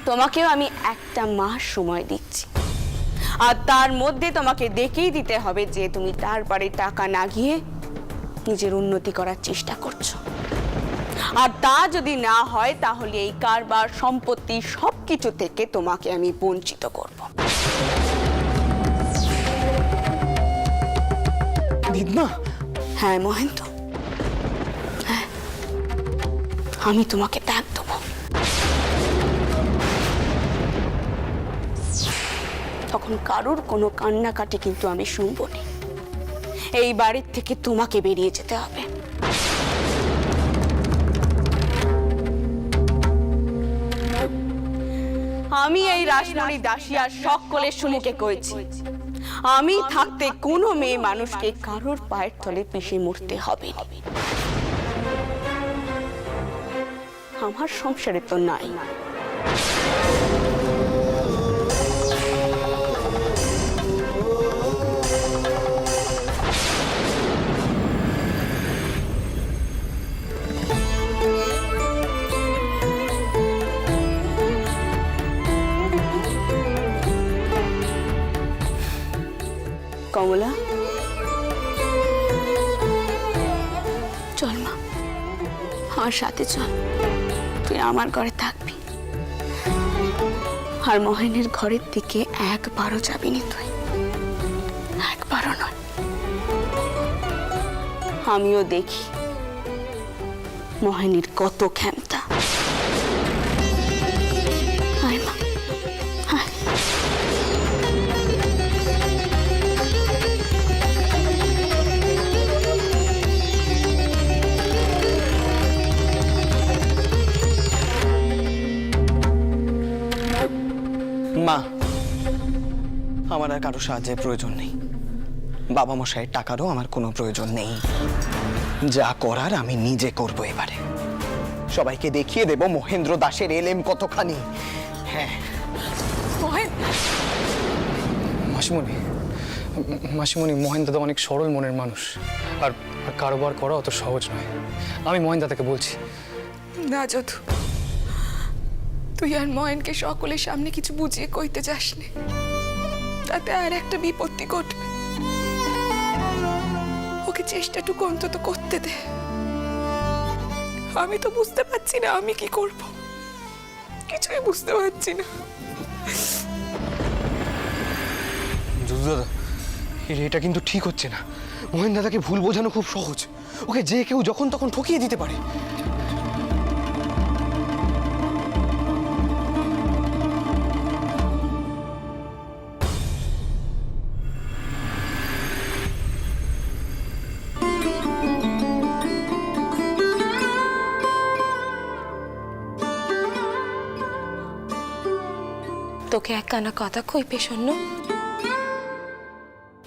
তোমাকেও আমি একটা মাস সময় দিচ্ছি, আর তার মধ্যে তোমাকে দেখিয়ে দিতে হবে যে তুমি তারপরে টাকা না গিয়ে নিজের উন্নতি করার চেষ্টা করছো। আর তা যদি না হয় তাহলে এই কারবার, সম্পত্তি সবকিছু থেকে তোমাকে আমি বঞ্চিত করব। দিদমা। হ্যাঁ মহেন্দ্র, হ্যাঁ, আমি তোমাকে ত্যাগ দেবো। তখন কারোর কোনো কান্নাকাটি কিন্তু আমি শুনবো না। এই বাড়ির থেকে তোমাকে বেরিয়ে যেতে হবে। আমি এই রাসমণি দাসিয়ার সকলের সুমুখে করেছি, আমি থাকতে কোনো মেয়ে মানুষকে কারোর পায়ের তলে পিষে মরতে হবে না। আমার সংসারে তো নাই। কমলা, চল মা, আমার সাথে চল। তুই আমার ঘরে থাকবি, আর মহেনের ঘরের দিকে একবারও যাবি না তুই, একবারও নয়। আমিও দেখি মহেনের কত ক্ষমতা। আয় মা, আয়। মা, আমার আর কারো সাহায্যের প্রয়োজন নেই। বাবা মশাইয়ের টাকারও আমার কোনো প্রয়োজন নেই। যা করার আমি নিজে করব এবারে। সবাইকে দেখিয়ে দেব মহেন্দ্র দাসের এলেম কতখানি। হ্যাঁ মাসিমণি, মাসিমণি, মহেন্দ্র দাদা অনেক সরল মনের মানুষ, আর কারোবার করা অত সহজ নয়। আমি মহেন্দ্র দাদাকে বলছি। না যদু, তুই আর ময়নকে সকলের সামনে কিছু বুঝিয়ে কইতে যাসনি, তাতে আর একটা বিপত্তি ঘটবে। ওকে চেষ্টাটুকু অন্তত করতে দে। আমি তো বুঝতে পারছি না আমি কি করব, কিছুই বুঝতে পারছি না। যদু দাদা, এটা কিন্তু ঠিক হচ্ছে না। মহেন্দ্র দাদাকে ভুল বোঝানো খুব সহজ। ওকে যে কেউ যখন তখন ঠকিয়ে দিতে পারে। তোকে একখানা কথা কইবে শোনো।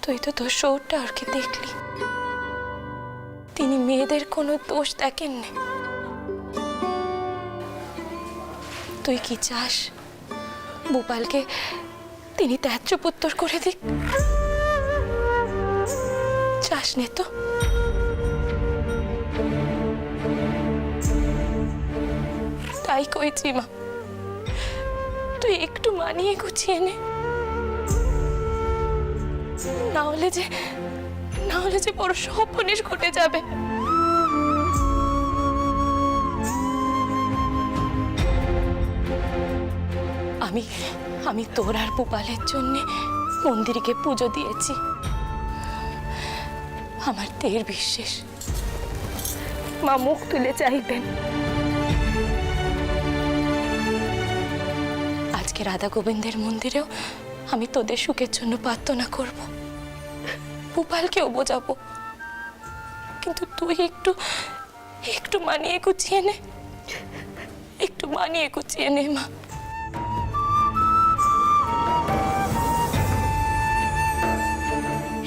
তুই তো তোর শৌরটা আরকে দেখলি, তিনি মেয়েদের কোনো দোষ দেখেন না। তুই কি চাস ভূপালকে তিনি ত্যায্য পুত্র করে দিক? চাস নে তো? তাই কইছি মা, তুই একটু মানিয়ে গুছিয়ে নে, না হলে যে বড় সর্বনাশ ঘটে যাবে। আমি তোর আর ভূপালের জন্য মন্দিরকে পুজো দিয়েছি। আমার দের বিশ্বাস মা মুখ তুলে চাইবেন। আজকে রাধা গোবিন্দের মন্দিরেও আমি তোদের সুখের জন্য প্রার্থনা করব, ভূপালকেও বোঝাবো। কিন্তু তুই একটু মানিয়ে গুছিয়ে নে, একটু মানিয়ে গুছিয়ে নে মা।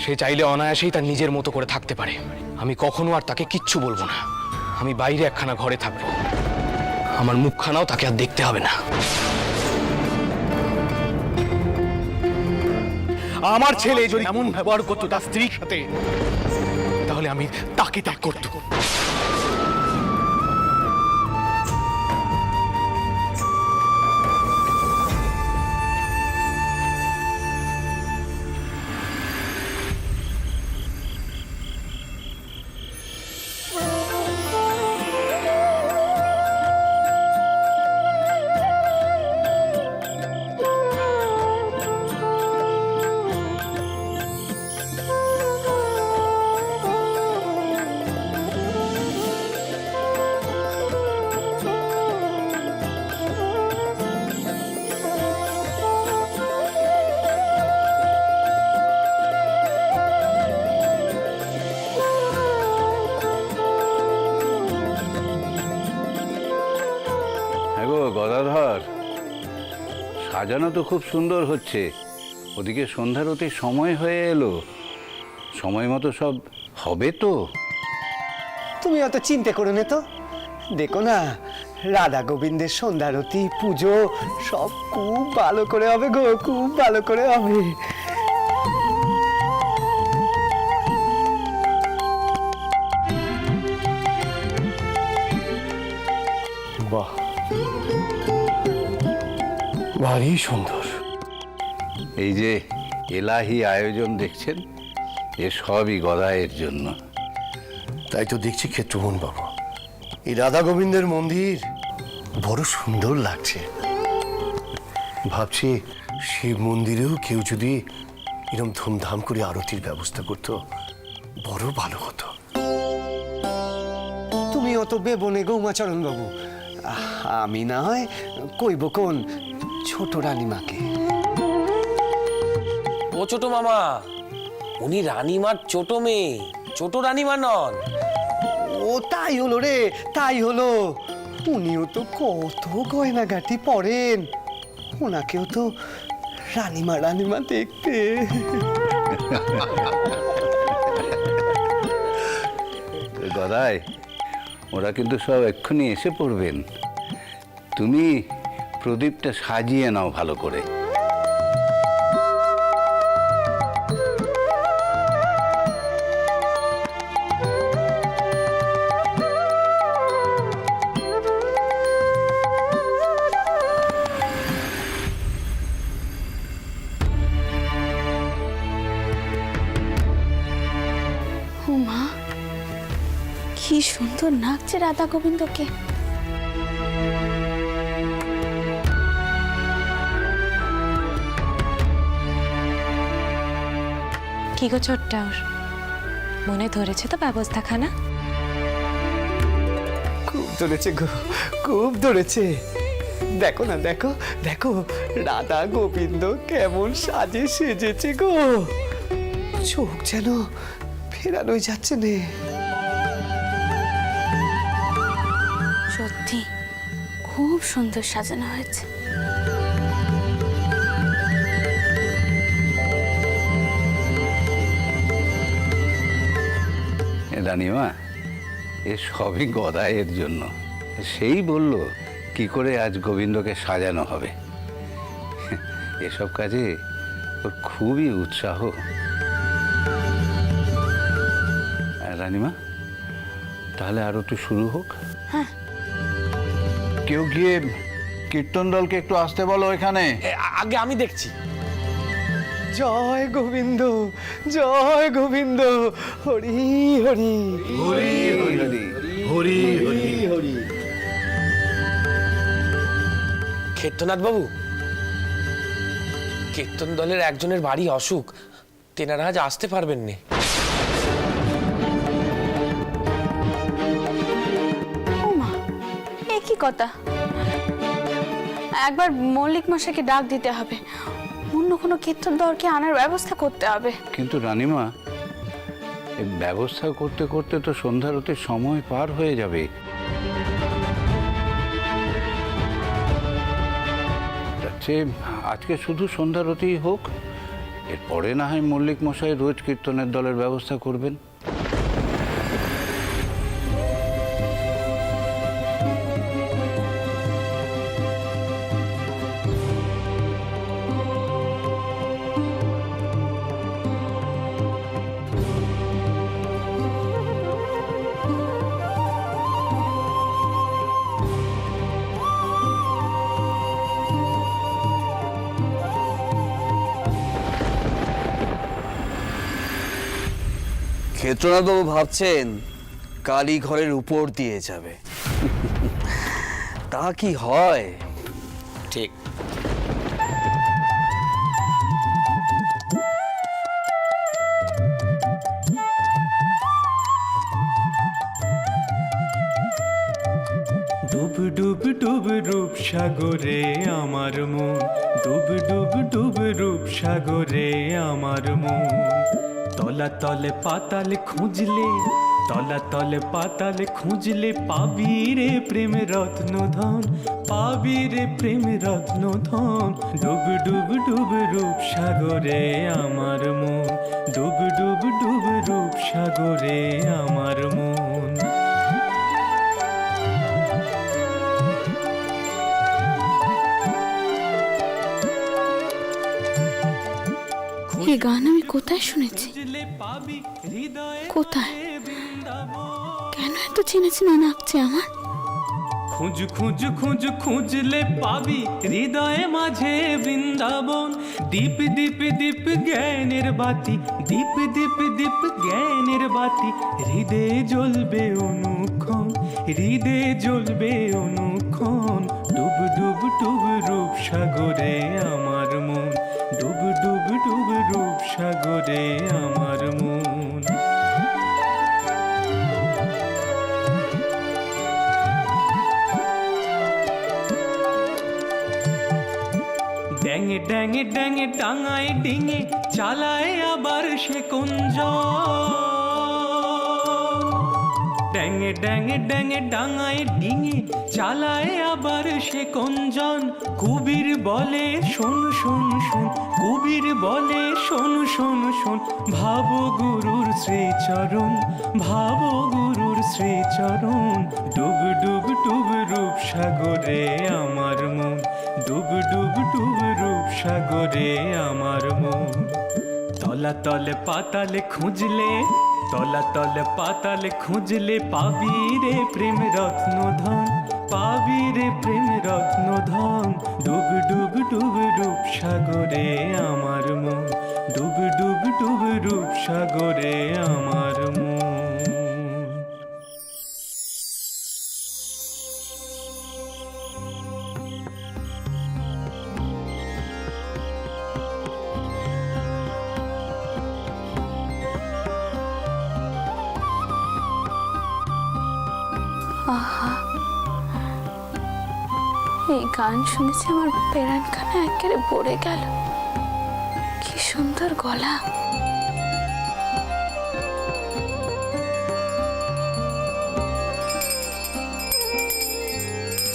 সে চাইলে অনায়াসেই তার নিজের মতো করে থাকতে পারে। আমি কখনো আর তাকে কিচ্ছু বলবো না। আমি বাইরে একখানা ঘরে থাকবো, আমার মুখখানাও তাকে আর দেখতে হবে না। আমার ছেলে যদি এমন ব্যবহার করতো তার স্ত্রীর সাথে, তাহলে আমি তাকে ত্যাগ করতো। সাজানো তো খুব সুন্দর হচ্ছে, ওদিকে সন্ধ্যারতির সময় হয়ে এলো, সময় মতো সব হবে তো? তুমি অত চিন্তা করো না তো, দেখো না রাধা গোবিন্দের সন্ধ্যারতি পুজো সব খুব ভালো করে হবে গো, খুব ভালো করে হবে। বাহ, ভারী সুন্দর। এই যে এলাহি আয়োজন দেখছেন, এ সবই গদাইয়ের জন্য। তাই তো দেখছি ক্ষেত্রমোহন বাবু, এই রাধা গোবিন্দের মন্দির বড় সুন্দর লাগছে। ভাবছি শিব মন্দিরেও কেউ যদি এরকম ধুমধাম করে আরতির ব্যবস্থা করতো বড় ভালো হতো। তুমি অত বেবনে গৌমাচরণ বাবু, আমি না হয় কইব কোন ছোট রানীমাকে। ও ছোট মামা, উনি রানীমার ছোট মেয়ে, ছোট রানীমা নন। ও তাই হলো রে, তাই হলো। উনিও তো কত গয়নাগাটি পরেন, ওনাকেও তো রানীমা রানীমা দেখতে। গদাই, ওরা কিন্তু সব এক্ষুনি এসে পড়বেন। তুমি প্রদীপটা সাজিয়ে নাও ভালো করে। মা, কি সুন্দর নাচছে রাধা গোবিন্দকে। কি গো ছোট্টার, মনে ধরেছে তো ব্যবস্থাখানা? খুব ধরেছে গো, খুব ধরেছে। দেখো না, দেখো দেখো রাধা গোবিন্দ কেমন সাজে সেজেছে গো, চোখ যেন ফেরানোই যাচ্ছে না। সত্যি খুব সুন্দর সাজানো হয়েছে। রানীমা, এ সবই গদাইয়ের জন্য। সেই বলল কি করে আজ গোবিন্দকে সাজানো হবে। এসব কাজে ওর খুবই উৎসাহ। রানীমা, তাহলে আরতি শুরু হোক। কেউ গিয়ে কীর্তন দলকে একটু আসতে বলো এখানে। আগে আমি দেখছি। জয় গোবিন্দ, জয় গোবিন্দ, হরি হরি হরি হরি হরি হরি হরি। ক্ষেত্রনাথ বাবু, কীর্তন দলের একজনের বাড়ি অসুখ, তেনারা আজ আসতে পারবেন না। ও মা, এ কি কথা! একবার মল্লিক মশাইকে ডাক দিতে হবে, অন্য কোনো কীর্তন দলকে আনার ব্যবস্থা করতে হবে। কিন্তু রানীমা, এই ব্যবস্থা করতে করতে তো সন্ধ্যারতির সময় পার হয়ে যাবে। যাচ্ছে আজকে শুধু সন্ধ্যারতিই হোক, এরপরে না হয় মল্লিক মশাই রোজ কীর্তনের দলের ব্যবস্থা করবেন। ক্ষেত্রনাথবাবু ভাবছেন কালী ঘরের উপর দিয়ে যাবে, তা কি হয়? ঠিক। ডুব ডুব ডুব রূপ সাগরে আমার মন, ডুব ডুব ডুব রূপ সাগরে আমার মন। তলা তলে পাতাল খুঁজলে তলাতল পাতাল খুঁজলে পাবি রে প্রেম রত্ন ধন, পাবি রে প্রেম রত্ন ধন। ডুব ডুব ডুব রূপ সাগরে আমার মন, ডুব ডুব ডুব রূপ সাগরে আমার মন। এই গান আমি কোথায় শুনেছি? খুঁজলে পাবি হৃদয়ে কোথায়? বৃন্দাবন। কেন এত চেনা চেনা লাগছে আমার? খুঁজ খুঁজ খুঁজ খুঁজলে পাবি হৃদয়ে মাঝে বৃন্দাবন। দীপ দীপ দীপ জ্ঞানের বাতি, দীপ দীপ দীপ জ্ঞানের বাতি। হৃদে জ্বলবে অনুক্ষণ, হৃদে জ্বলবে অনুক্ষণ। ডুব ডুব ডুব রূপ সাগরে আমার মন, ডুব ডুব ডুব রূপ সাগরে আমার মন। ড্যাঙে ড্যাঙে ড্যাঙে ডাঙায় ডিঙে চালায় আবার সে কুঞ্জ। ড্যাঙে ড্যাঙে ড্যাঙে ডাঙায় ডিঙে চালায় আবার সে কুঞ্জন। কুবির বলে শোন শোন শোন, কুবির বলে শোন শোন শোন। ভাব গুরুর শ্রীচরণ, ভাব গুরুর শ্রীচরণ। ডুব ডুব ডুব রূপ সাগরে আমার মন, ডুব ডুব ডুব রূপ সাগরে আমার মন। তলাতল পাতাল খুঁজলে, তলাতল পাতাল খুঁজলে পাবি রে প্রেম রত্ন ধন, পাবি রে প্রেম রত্ন ধন। ডুব ডুব ডুব রূপ সাগরে আমার মন, ডুব ডুব ডুব রূপ সাগরে আমার মন। আহা, এই গান শুনেছি আমার প্রাণখানা একেবারে ভরে গেল। কি সুন্দর গলা।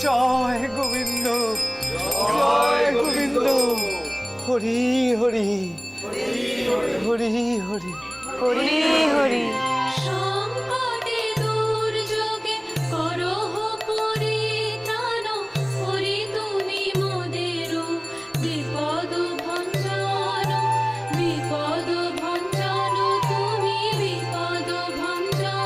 জয় গোবিন্দ, জয় গোবিন্দ। হরি হরি হরি হরি হরি হরি। সংকটে দুর্যোগে করহ পরিত্রাণ, হরি তুমি মোদের বিপদ ভঞ্জন, বিপদ ভঞ্জন তুমি বিপদ ভঞ্জন।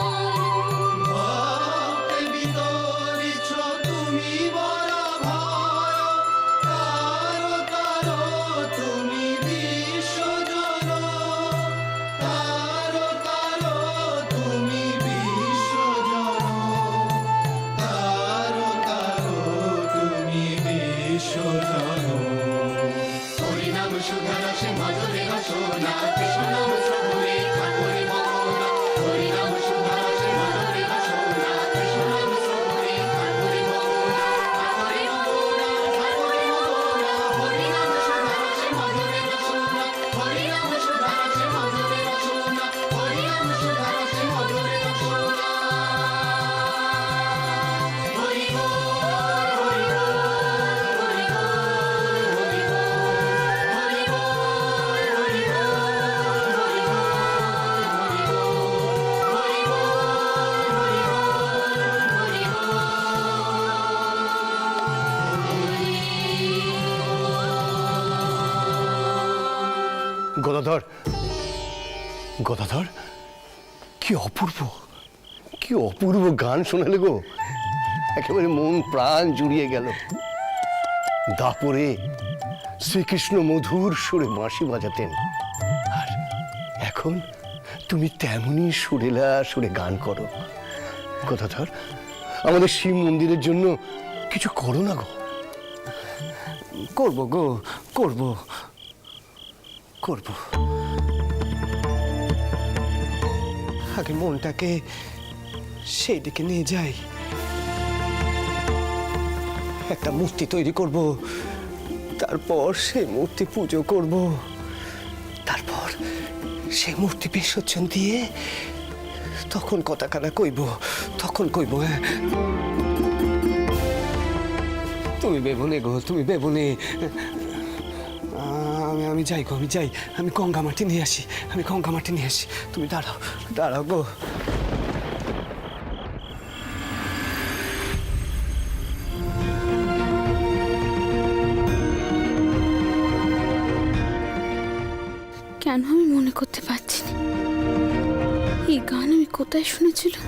গদাধর, গদাধর, কি অপূর্ব, কি অপূর্ব গান শোনালে গো। একেবারে মন প্রাণ জুড়িয়ে গেল। দাপরে শ্রীকৃষ্ণ মধুর সুরে বাঁশি বাজাতেন, আর এখন তুমি তেমনি সুরেলা সুরে গান করো। গদাধর, আমাদের শিব মন্দিরের জন্য কিছু করো না গো। করবো গো, করবো করবো। আগে মনটাকে সেই দিকে নিয়ে যাই। একটা মূর্তি তৈরি করব, তারপর সেই মূর্তি পুজো করব, তারপর সেই মূর্তি বিসর্জন দিয়ে তখন কথা কানা কইব, তখন কইব। হ্যাঁ, তুমি বেবনে গো, তুমি বেবনে। আমি যাই গো, আমি যাই। আমি গঙ্গা মাটি নিয়ে আসি, আমি গঙ্গা মাটি নিয়ে আসি। তুমি দাঁড়াও, দাঁড়াও গো। কেন আমি মনে করতে পারছি না এই গান আমি কোথায় শুনেছিলাম?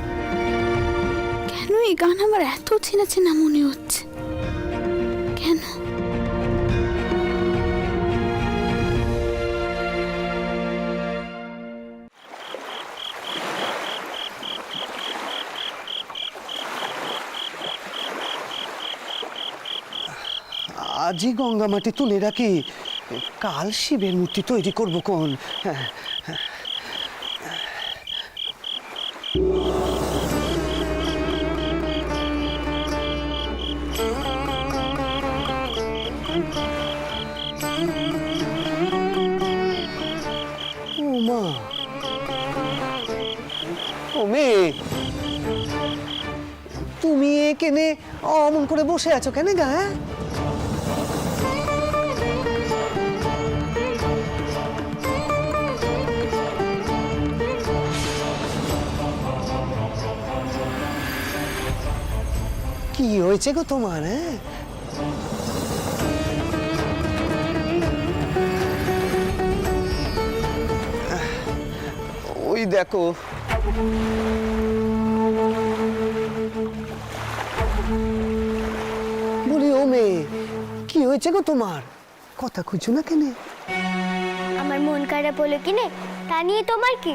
কেন এই গান আমার এত চেনা চেনা মনে হচ্ছে? কেন? আজই গঙ্গা মাটি তুলে রাখি, কাল শিবের মূর্তি তৈরি করবো কোন। হ্যাঁ, ও মা, ও মেয়ে, তুমি এখানে অমন করে বসে আছো কেন গা? হ্যাঁ, কি হয়েছে গো তোমার? হ্যাঁ, ওই দেখো, বলি ও মেয়ে, কি হয়েছে গো তোমার? কথা খুঁজছো না কেন? আমার মন খারাপ হলো কিনে তা নিয়ে তোমার কি?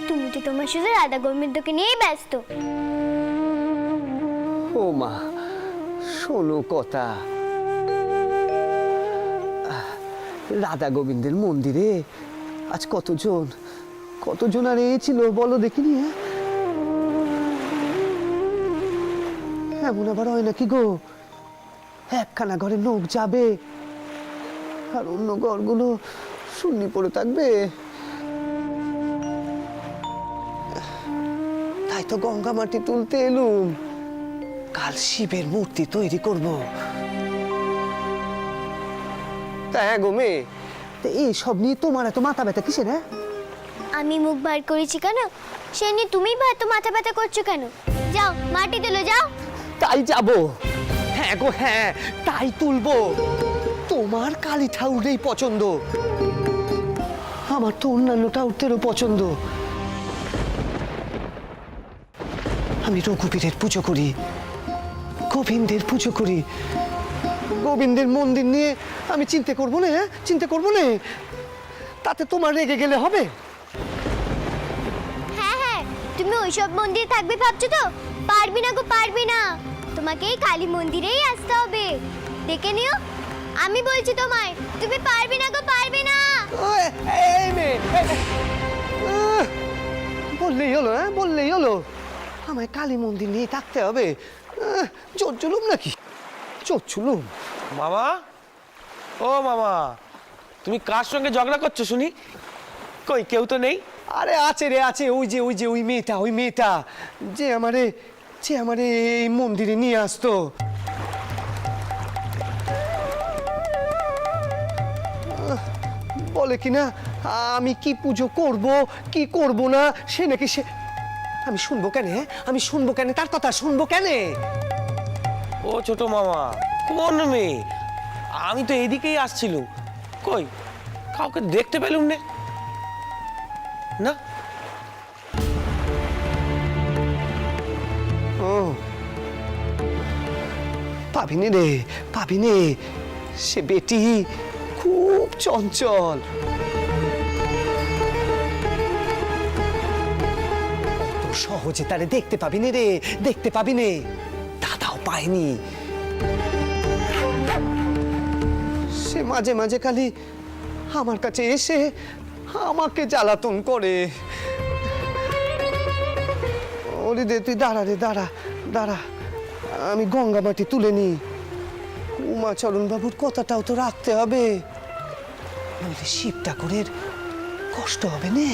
তুমি তো তোমার শুধু রাধা গোবিন্দকে নিয়েই ব্যস্ত। ও মা, শোনো কথা। রাধা গোবিন্দের মন্দিরে আজ কতজন আর ছিল বলো দেখিনি? এমন আবার হয় নাকি গো, একখানা ঘরে লোক যাবে আর অন্য ঘরগুলো শূন্য পড়ে থাকবে? তাই তো গঙ্গা মাটি তুলতে এলুম, কাল শিবের মূর্তি তৈরি করব। তা হ্যাঁ গো মেয়ে, এই সব নিয়ে তোমার এত মাথা ব্যথা কিসের? হ্যাঁ, আমি মুখ বার করেছি কেন সে নিয়ে তুমি বা এত মাথা ব্যথা করছো কেন? যাও মাটি তুলে যাও। তাই যাব। হ্যাঁ গো হ্যাঁ, তাই তুলবো। তোমার কালী ঠাকুরেই পছন্দ, আমার তো অন্যান্য ঠাকুরদেরও পছন্দ। আমি রঘুবীরের পুজো করি, গোবিন্দের পুজো করি। গোবিন্দের মন্দির নিয়ে আমি চিন্তা করবো না? হ্যাঁ, চিন্তা করবো না? তাতে তোমার রেগে গেলে হবে? হ্যাঁ হ্যাঁ, তুমি ওইসব মন্দিরে থাকবে ভাবছো তো? পারবি না গো, পারবি না। তোমাকে এই কালী মন্দিরেই আসতে হবে। দেখে নিও, আমি বলছি তোমায়, তুমি পারবি না গো, পারবি না। বললেই হলো? হ্যাঁ, বললেই হলো? আমায় কালী মন্দির নিয়ে থাকতে হবে? চোর চুলুম নাকি? চোর চুলুম? মামা, ও মামা, তুমি কার সঙ্গে ঝগড়া করছো শুনি? কই কেউ তো নেই। আরে আছে রে, আছে। ওই মেয়েটা যে আমারে এই মন্দিরে নিয়ে আসতো। বলে কিনা আমি কি পুজো করব কি করব না সে নাকি আমি শুনবো কেন? আমি শুনবো কেন তার কথা? শুনবো কেন? ও ছোট মামা, কোন মেয়ে? আমি তো এদিকেই আসছিল। কই কাউকে দেখতে পেলুম না। না, ও পাবিনি রে, পাবিনি। সে বেটি খুব চঞ্চল। সহজে তারে দেখতে পাবিনি রে, দেখতে পাবিনি। দাদাও পায়নি। সে মাঝে মাঝে খালি আমার কাছে এসে আমাকে জ্বালাতন করে। ওরে দে, তুই দাঁড়া রে, দাঁড়া দাঁড়া, আমি গঙ্গা মাটি তুলে নি। উমাচরণ বাবুর কথাটাও তো রাখতে হবে, নইলে শিব ঠাকুরের কষ্ট হবে না।